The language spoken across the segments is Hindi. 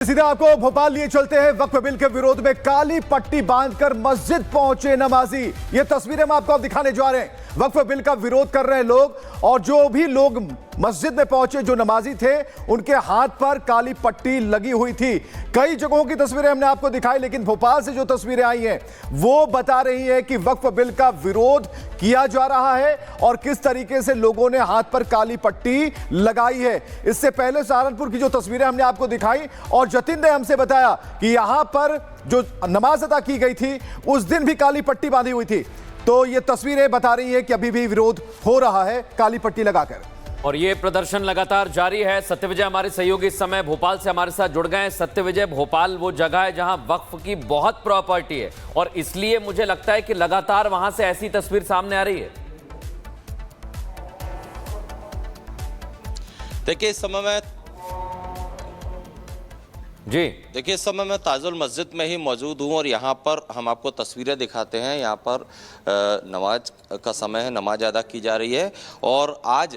सीधे आपको भोपाल लिए चलते हैं। वक्फ बिल के विरोध में काली पट्टी बांधकर मस्जिद पहुंचे नमाजी। ये तस्वीरें हम आपको दिखाने जा रहे हैं। वक्फ बिल का विरोध कर रहे हैं लोग, और जो भी लोग मस्जिद में पहुंचे, जो नमाजी थे, उनके हाथ पर काली पट्टी लगी हुई थी। कई जगहों की तस्वीरें हमने आपको दिखाई, लेकिन भोपाल से जो तस्वीरें आई हैं वो बता रही है कि वक्फ बिल का विरोध किया जा रहा है और किस तरीके से लोगों ने हाथ पर काली पट्टी लगाई है। इससे पहले सहारनपुर की जो तस्वीरें हमने आपको दिखाई और जतिन ने हमसे बताया कि यहां पर जो नमाज अदा की गई थी उस दिन भी काली पट्टी बांधी हुई थी। तो ये तस्वीरें बता रही है कि अभी भी विरोध हो रहा है काली पट्टी लगाकर, और ये प्रदर्शन लगातार जारी है। सत्यविजय हमारे सहयोगी इस समय भोपाल से हमारे साथ जुड़ गए हैं। सत्यविजय, भोपाल वो जगह है जहां वक्फ की बहुत प्रॉपर्टी है और इसलिए मुझे लगता है कि लगातार वहां से ऐसी तस्वीर सामने आ रही है। देखिए इस समय मैं इस समय मैं ताजुल मस्जिद में ही मौजूद हूँ और यहाँ पर हम आपको तस्वीरें दिखाते हैं। यहाँ पर नमाज का समय है, नमाज अदा की जा रही है और आज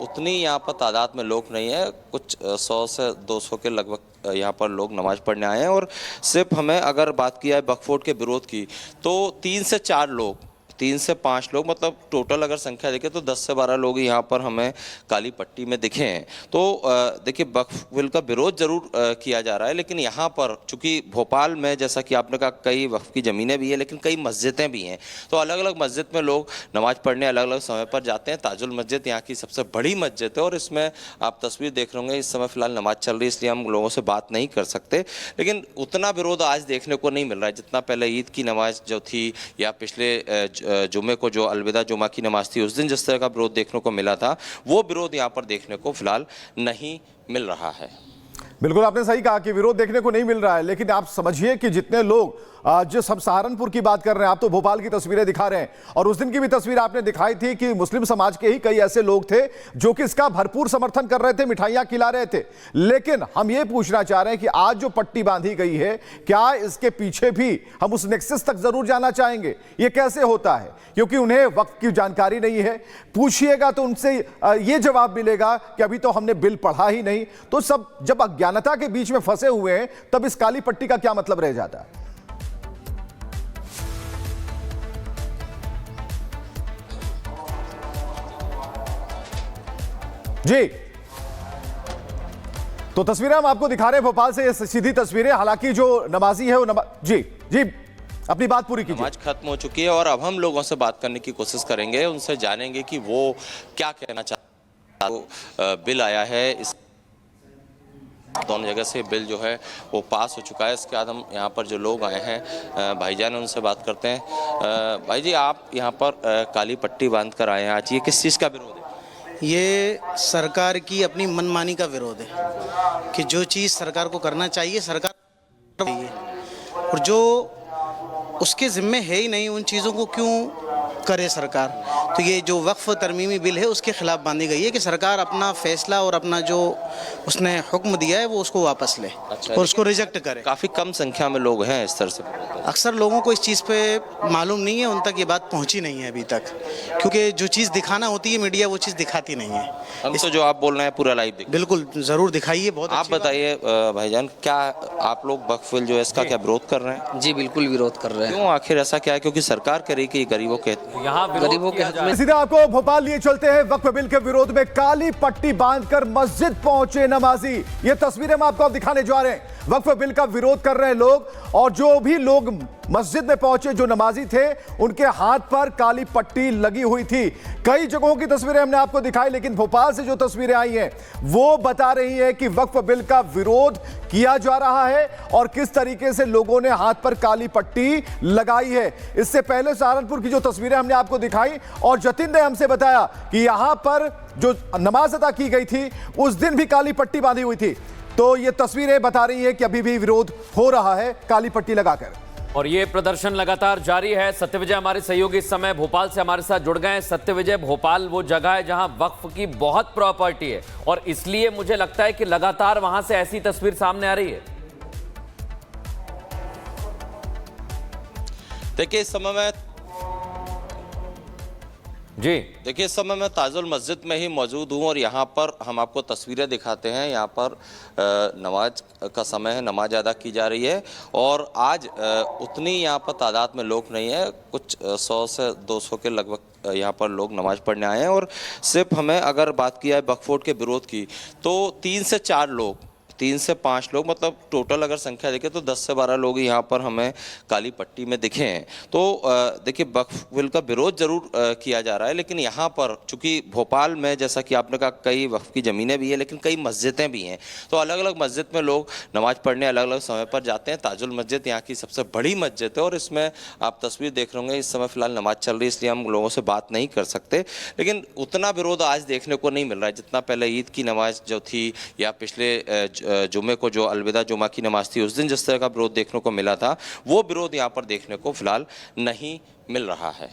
उतनी यहाँ पर तादाद में लोग नहीं है, कुछ 100 से 200 के लगभग यहाँ पर लोग नमाज पढ़ने आए हैं। और सिर्फ हमें अगर बात की जाए वक्फ बोर्ड के विरोध की तो 3 से 4 लोग, 3 से 5 लोग, मतलब टोटल अगर संख्या देखें तो 10 से 12 लोग यहाँ पर हमें काली पट्टी में दिखे हैं। तो देखिए वक्फ बिल का विरोध जरूर किया जा रहा है, लेकिन यहाँ पर चूंकि भोपाल में जैसा कि आपने कहा कई वक्फ की ज़मीनें भी हैं लेकिन कई मस्जिदें भी हैं, तो अलग अलग मस्जिद में लोग नमाज पढ़ने अलग अलग समय पर जाते हैं। ताजुल मस्जिद यहाँ की सबसे बड़ी मस्जिद है और इसमें आप तस्वीर देख रहे होंगे, इस समय फिलहाल नमाज चल रही है इसलिए हम लोगों से बात नहीं कर सकते, लेकिन उतना विरोध आज देखने को नहीं मिल रहा है जितना पहले ईद की नमाज जो थी या पिछले जुमे को जो अलविदा जुमा की नमाज थी उस दिन जिस तरह का विरोध देखने को मिला था, वो विरोध यहाँ पर देखने को फिलहाल नहीं मिल रहा है। बिल्कुल आपने सही कहा कि विरोध देखने को नहीं मिल रहा है, लेकिन आप समझिए कि जितने लोग जो सब सहारनपुर की बात कर रहे हैं, आप तो भोपाल की तस्वीरें दिखा रहे हैं और उस दिन की भी तस्वीर आपने दिखाई थी कि मुस्लिम समाज के ही कई ऐसे लोग थे जो कि इसका भरपूर समर्थन कर रहे थे, मिठाइयां खिला रहे थे। लेकिन हम ये पूछना चाह रहे हैं कि आज जो पट्टी बांधी गई है, क्या इसके पीछे भी हम उस नेक्सस तक जरूर जाना चाहेंगे? ये कैसे होता है? क्योंकि उन्हें वक्त की जानकारी नहीं है। पूछिएगा तो उनसे ये जवाब मिलेगा कि अभी तो हमने बिल पढ़ा ही नहीं। तो सब जब अज्ञानता के बीच में फंसे हुए हैं तब इस काली पट्टी का क्या मतलब रह जाता है? जी, तो तस्वीरें हम आपको दिखा रहे हैं भोपाल से, ये सीधी तस्वीरें। हालांकि जो नमाजी है वो जी अपनी बात पूरी कीजिए। नमाज खत्म हो चुकी है और अब हम लोगों से बात करने की कोशिश करेंगे, उनसे जानेंगे कि वो क्या कहना चाहते हैं। बिल आया है, इस दोनों जगह से बिल जो है वो पास हो चुका है। इसके बाद हम यहाँ पर जो लोग आए हैं भाईजान, उनसे बात करते हैं। भाई जी, आप यहाँ पर काली पट्टी बांध कर आए हैं, आज ये किस चीज़ का विरोध है? ये सरकार की अपनी मनमानी का विरोध है कि जो चीज़ सरकार को करना चाहिए सरकार चाहिए, और जो उसके ज़िम्मे है ही नहीं उन चीज़ों को क्यों करे सरकार। तो ये जो वक्फ तरमीमी बिल है उसके खिलाफ बांधी गई है कि सरकार अपना फैसला और अपना जो उसने हुक्म दिया है वो उसको वापस ले। अच्छा, और उसको रिजेक्ट करे। काफ़ी कम संख्या में लोग हैं इस तरह से। अक्सर लोगों को इस चीज़ पे मालूम नहीं है, उन तक ये बात पहुंची नहीं है अभी तक, क्योंकि जो चीज़ दिखाना होती है मीडिया वो चीज़ दिखाती नहीं है। हम तो जो आप बोल रहे हैं पूरा लाइव देखिए। बिल्कुल ज़रूर दिखाइए। बहुत आप बताइए भाईजान, क्या आप लोग वक्फ बिल जो है इसका क्या विरोध कर रहे हैं? जी बिल्कुल विरोध कर रहे हैं। क्यों, आखिर ऐसा क्या है? क्योंकि सरकार करे कि गरीबों के गरीबों के हक में। सीधे आपको भोपाल लिए चलते हैं। वक्फ बिल के विरोध में काली पट्टी बांधकर मस्जिद पहुंचे नमाजी। ये तस्वीरें हम आपको दिखाने जा रहे हैं। वक्फ बिल का विरोध कर रहे हैं लोग, और जो भी लोग मस्जिद में पहुंचे, जो नमाजी थे, उनके हाथ पर काली पट्टी लगी हुई थी। कई जगहों की तस्वीरें हमने आपको दिखाई, लेकिन भोपाल से जो तस्वीरें आई हैं वो बता रही है कि वक्फ बिल का विरोध किया जा रहा है और किस तरीके से लोगों ने हाथ पर काली पट्टी लगाई है। इससे पहले सहारनपुर की जो तस्वीरें हमने आपको दिखाई और जतिन ने हमसे बताया कि यहां पर जो नमाज अदा की गई थी उस दिन भी काली पट्टी बांधी हुई थी। तो ये तस्वीरें बता रही है कि अभी भी विरोध हो रहा है काली पट्टी लगाकर, और ये प्रदर्शन लगातार जारी है। सत्यविजय हमारे सहयोगी इस समय भोपाल से हमारे साथ जुड़ गए हैं। सत्यविजय, भोपाल वो जगह है जहां वक्फ की बहुत प्रॉपर्टी है और इसलिए मुझे लगता है कि लगातार वहां से ऐसी तस्वीर सामने आ रही है। देखिए इस समय मैं जी देखिए, इस समय मैं ताजुल मस्जिद में ही मौजूद हूँ और यहाँ पर हम आपको तस्वीरें दिखाते हैं। यहाँ पर नमाज का समय है, नमाज अदा की जा रही है और आज उतनी यहाँ पर तादाद में लोग नहीं है, कुछ 100 से 200 के लगभग यहाँ पर लोग नमाज पढ़ने आए हैं। और सिर्फ हमें अगर बात की जाए वक्फ बोर्ड के विरोध की तो 3 से 4 लोग, 3 से 5 लोग, मतलब टोटल अगर संख्या देखें तो 10 से 12 लोग यहाँ पर हमें काली पट्टी में दिखे हैं। तो देखिए, वक्फ बिल का विरोध जरूर किया जा रहा है, लेकिन यहाँ पर चूंकि भोपाल में जैसा कि आपने कहा कई वक्फ की ज़मीनें भी हैं, लेकिन कई मस्जिदें भी हैं। तो अलग अलग मस्जिद में लोग नमाज पढ़ने अलग अलग समय पर जाते हैं। ताजुल मस्जिद यहाँ की सबसे बड़ी मस्जिद है और इसमें आप तस्वीर देख रहे होंगे, इस समय फिलहाल नमाज चल रही है, इसलिए हम लोगों से बात नहीं कर सकते। लेकिन उतना विरोध आज देखने को नहीं मिल रहा है जितना पहले ईद की नमाज जो थी या पिछले जुमे को जो अलविदा जुमा की नमाज थी उस दिन जिस तरह का विरोध देखने को मिला था, वो विरोध यहाँ पर देखने को फिलहाल नहीं मिल रहा है।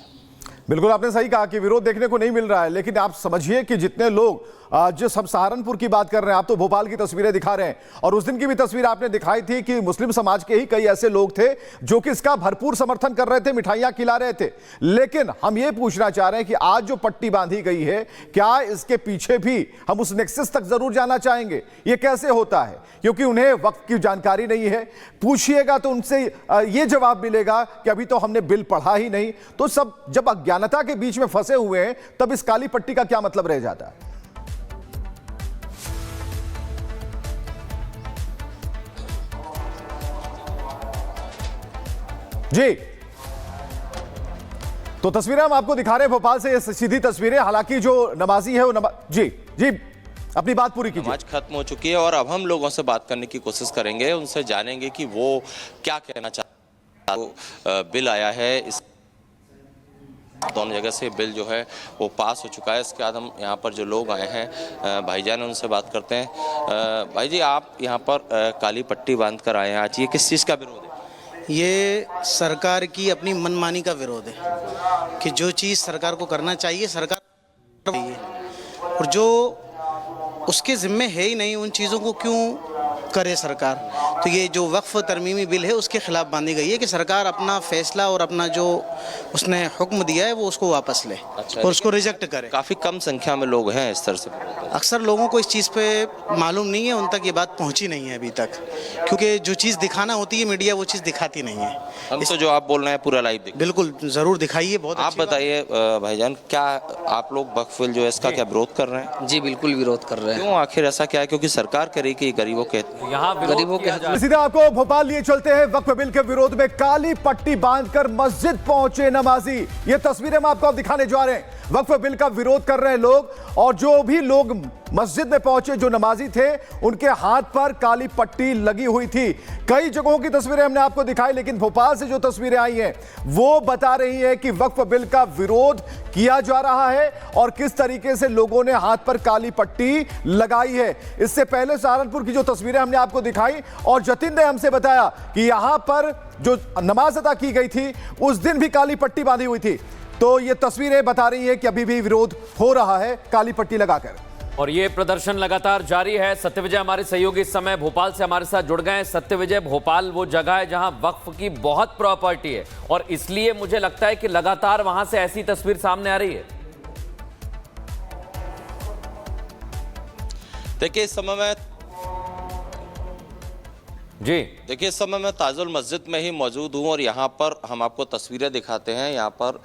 बिल्कुल आपने सही कहा कि विरोध देखने को नहीं मिल रहा है, लेकिन आप समझिए कि जितने लोग जिस हम सहारनपुर की बात कर रहे हैं, आप तो भोपाल की तस्वीरें दिखा रहे हैं और उस दिन की भी तस्वीर आपने दिखाई थी कि मुस्लिम समाज के ही कई ऐसे लोग थे जो कि इसका भरपूर समर्थन कर रहे थे, मिठाइयां खिला रहे थे। लेकिन हम ये पूछना चाह रहे हैं कि आज जो पट्टी बांधी गई है, क्या इसके पीछे भी हम उस नेक्सस तक जरूर जाना चाहेंगे? ये कैसे होता है? क्योंकि उन्हें वक्त की जानकारी नहीं है। पूछिएगा तो उनसे ये जवाब मिलेगा कि अभी तो हमने बिल पढ़ा ही नहीं। तो सब जब अज्ञानता के बीच में फंसे हुए हैं, तब इस काली पट्टी का क्या मतलब रह जाता है? जी, तो तस्वीरें हम आपको दिखा रहे हैं भोपाल से, ये सीधी तस्वीरें। हालांकि जो नमाजी है वो जी जी अपनी बात पूरी कीजिए। नमाज खत्म हो चुकी है और अब हम लोगों से बात करने की कोशिश करेंगे, उनसे जानेंगे कि वो क्या कहना चाहते हैं। तो बिल आया है, इस दोनों जगह से बिल जो है वो पास हो चुका है। इसके बाद हम यहाँ पर जो लोग आए हैं भाईजान, उनसे बात करते हैं। भाई जी, आप यहाँ पर काली पट्टी बांध कर आए हैं, आज ये किस चीज़ का विरोध है? ये सरकार की अपनी मनमानी का विरोध है कि जो चीज़ सरकार को करना चाहिए सरकार चाहिए, और जो उसके ज़िम्मे है ही नहीं उन चीज़ों को क्यों करे सरकार। तो ये जो वक्फ तरमीमी बिल है उसके खिलाफ बांधी गई है कि सरकार अपना फैसला और अपना जो उसने हुक्म दिया है वो उसको वापस ले। अच्छा, और उसको रिजेक्ट करे। काफ़ी कम संख्या में लोग हैं इस तरह से। अक्सर लोगों को इस चीज़ पे मालूम नहीं है, उन तक ये बात पहुंची नहीं है अभी तक, क्योंकि जो चीज़ दिखाना होती है मीडिया वो चीज़ दिखाती नहीं है। हम तो जो आप बोल रहे हैं पूरा लाइव देखिए। बिल्कुल ज़रूर दिखाइए। बहुत आप बताइए भाईजान, क्या आप लोग वक्फ बिल जो है इसका क्या विरोध कर रहे हैं? जी बिल्कुल विरोध कर रहे हैं। क्यों, आखिर ऐसा क्या है? क्योंकि सरकार करे कि गरीबों के यहाँ गरीबों के सीधा आपको भोपाल लिए चलते हैं। वक्फ बिल के विरोध में काली पट्टी बांधकर मस्जिद पहुंचे नमाजी, ये तस्वीरें हम आपको दिखाने जा रहे हैं। वक्फ बिल का विरोध कर रहे हैं लोग और जो भी लोग मस्जिद में पहुंचे, जो नमाजी थे, उनके हाथ पर काली पट्टी लगी हुई थी। कई जगहों की तस्वीरें हमने आपको दिखाई, लेकिन भोपाल से जो तस्वीरें आई हैं वो बता रही है कि वक्फ बिल का विरोध किया जा रहा है और किस तरीके से लोगों ने हाथ पर काली पट्टी लगाई है। इससे पहले सहारनपुर की जो तस्वीरें हमने आपको दिखाई और जतिन ने हमसे बताया कि यहां पर जो नमाज अदा की गई थी उस दिन भी काली पट्टी बांधी हुई थी। तो ये तस्वीरें बता रही है कि अभी भी विरोध हो रहा है काली पट्टी लगाकर, और ये प्रदर्शन लगातार जारी है। सत्यविजय हमारे सहयोगी इस समय भोपाल से हमारे साथ जुड़ गए हैं। सत्यविजय, भोपाल वो जगह है जहां वक्फ की बहुत प्रॉपर्टी है और इसलिए मुझे लगता है कि लगातार वहां से ऐसी तस्वीर सामने आ रही है। देखिए, इस समय मैं इस समय मैं ताजुल मस्जिद में ही मौजूद हूँ और यहाँ पर हम आपको तस्वीरें दिखाते हैं। यहाँ पर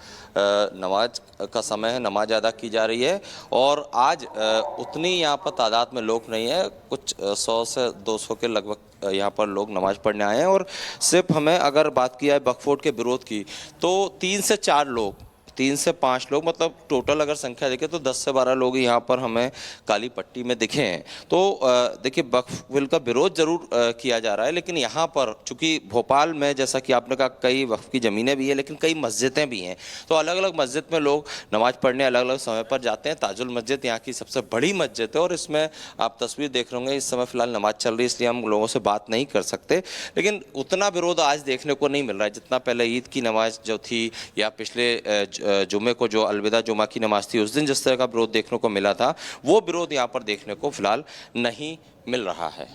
नमाज का समय है, नमाज अदा की जा रही है और आज उतनी यहाँ पर तादाद में लोग नहीं है, कुछ 100 से 200 के लगभग यहाँ पर लोग नमाज पढ़ने आए हैं। और सिर्फ हमें अगर बात की जाए वक्फ बोर्ड के विरोध की तो 3 से 4 लोग, 3 से 5 लोग, मतलब टोटल अगर संख्या देखें तो 10 से 12 लोग यहाँ पर हमें काली पट्टी में दिखे हैं। तो देखिए, वक्फ बिल का विरोध जरूर किया जा रहा है, लेकिन यहाँ पर चूंकि भोपाल में जैसा कि आपने कहा कई वक्फ की ज़मीनें भी हैं, लेकिन कई मस्जिदें भी हैं। तो अलग अलग मस्जिद में लोग नमाज पढ़ने अलग अलग समय पर जाते हैं। ताजुल मस्जिद यहाँ की सबसे बड़ी मस्जिद है और इसमें आप तस्वीर देख रहे होंगे, इस समय फिलहाल नमाज चल रही है, इसलिए हम लोगों से बात नहीं कर सकते। लेकिन उतना विरोध आज देखने को नहीं मिल रहा है जितना पहले ईद की नमाज जो थी या पिछले जुमे को जो अलविदा जुमा की नमाज थी उस दिन जिस तरह का विरोध देखने को मिला था, वो विरोध यहाँ पर देखने को फिलहाल नहीं मिल रहा है।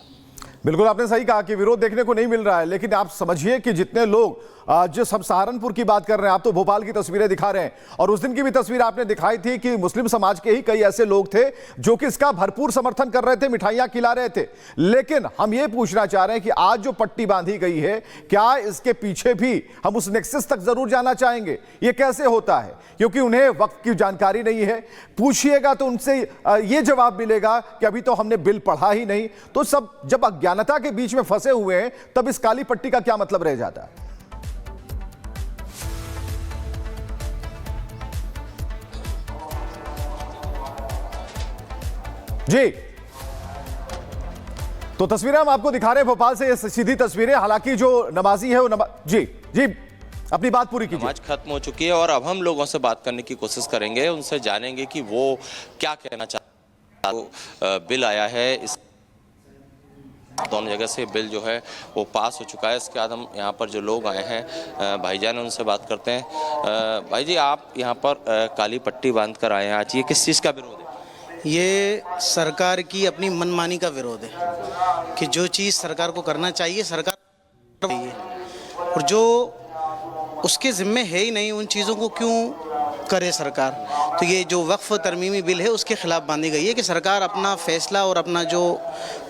बिल्कुल आपने सही कहा कि विरोध देखने को नहीं मिल रहा है, लेकिन आप समझिए कि जितने लोग जिस हम सहारनपुर की बात कर रहे हैं, आप तो भोपाल की तस्वीरें दिखा रहे हैं, और उस दिन की भी तस्वीर आपने दिखाई थी कि मुस्लिम समाज के ही कई ऐसे लोग थे जो कि इसका भरपूर समर्थन कर रहे थे, मिठाइयां खिला रहे थे। लेकिन हम ये पूछना चाह रहे हैं कि आज जो पट्टी बांधी गई है, क्या इसके पीछे भी हम उस नेक्सस तक जरूर जाना चाहेंगे? ये कैसे होता है? क्योंकि उन्हें वक्त की जानकारी नहीं है। पूछिएगा तो उनसे ये जवाब मिलेगा कि अभी तो हमने बिल पढ़ा ही नहीं। तो सब जब अज्ञानता के बीच में फंसे हुए हैं, तब इस काली पट्टी का क्या मतलब रह जाता है? जी, तो तस्वीरें हम आपको दिखा रहे हैं भोपाल से, ये सीधी तस्वीरें। हालांकि जो नमाजी है वो जी जी अपनी बात पूरी कीजिए। नमाज खत्म हो चुकी है और अब हम लोगों से बात करने की कोशिश करेंगे, उनसे जानेंगे कि वो क्या कहना चाहते हैं। बिल आया है, इस दोनों जगह से बिल जो है वो पास हो चुका है। इसके बाद हम यहाँ पर जो लोग आए हैं भाईजान, उनसे बात करते हैं। भाई जी, आप यहाँ पर काली पट्टी बांध कर आए हैं, आज ये किस चीज़ का विरोध है? ये सरकार की अपनी मनमानी का विरोध है कि जो चीज़ सरकार को करना चाहिए सरकार चाहिए, और जो उसके ज़िम्मे है ही नहीं उन चीज़ों को क्यों करे सरकार। तो ये जो वक्फ तरमीमी बिल है उसके खिलाफ बांधी गई है कि सरकार अपना फैसला और अपना जो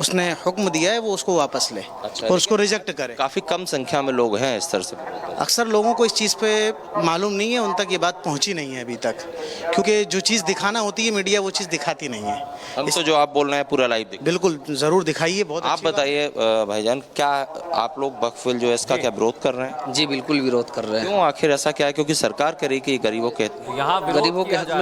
उसने हुक्म दिया है वो उसको वापस ले और उसको रिजेक्ट करे। काफ़ी कम संख्या में लोग हैं इस तरह से। अक्सर लोगों को इस चीज़ पे मालूम नहीं है, उन तक ये बात पहुंची नहीं है अभी तक, क्योंकि जो चीज़ दिखाना होती है मीडिया वो चीज़ दिखाती नहीं है। हम तो जो आप बोल रहे हैं पूरा लाइव देखिए। बिल्कुल ज़रूर दिखाइए। बहुत आप बताइए भाईजान, क्या आप लोग वक्फ बिल जो है इसका क्या विरोध कर रहे हैं? जी बिल्कुल विरोध कर रहे हैं। क्यों, आखिर ऐसा क्या है? क्योंकि सरकार कह रही कि गरीबों के यहाँ गरीबों के हक में